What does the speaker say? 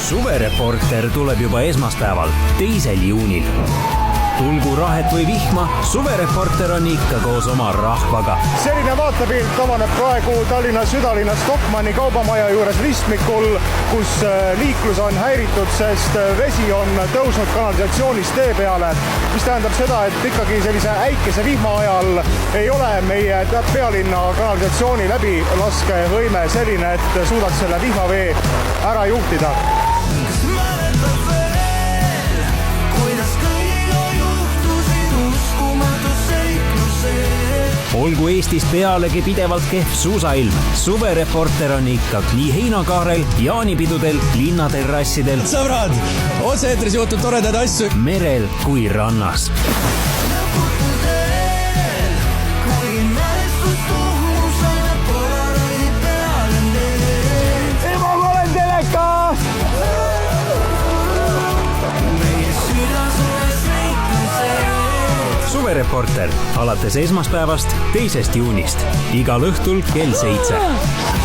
Suvereporter tuleb juba esmaspäeval, 2. juunil. Tulgu rahet või vihma, Suvereporter on ikka koos oma rahvaga. Selline vaatepilt avaneb praegu Tallinna südalinna Stockmanni kaubamaja juures ristmikul, kus liiklus on häiritud, sest vesi on tõusnud kanalisatsioonist tee peale, mis tähendab seda, et ikkagi sellise äikese vihma ajal ei ole meie pealinna kanalisatsiooni läbilaskevõime selline, et suudaks selle vihmavee ära juhtida. Olgu Eestis pealegi pidevalt kehv suusailm, Suvereporter on ikka nii heinakaarel, jaanipidudel, linnaterrassidel, sõbrad, otse-eetris juhtud toredaid asju, merel kui rannas. Ema, ma olen telekas! Suvereporter alates esmaspäevast, 2. juunist, igal õhtul kell 7.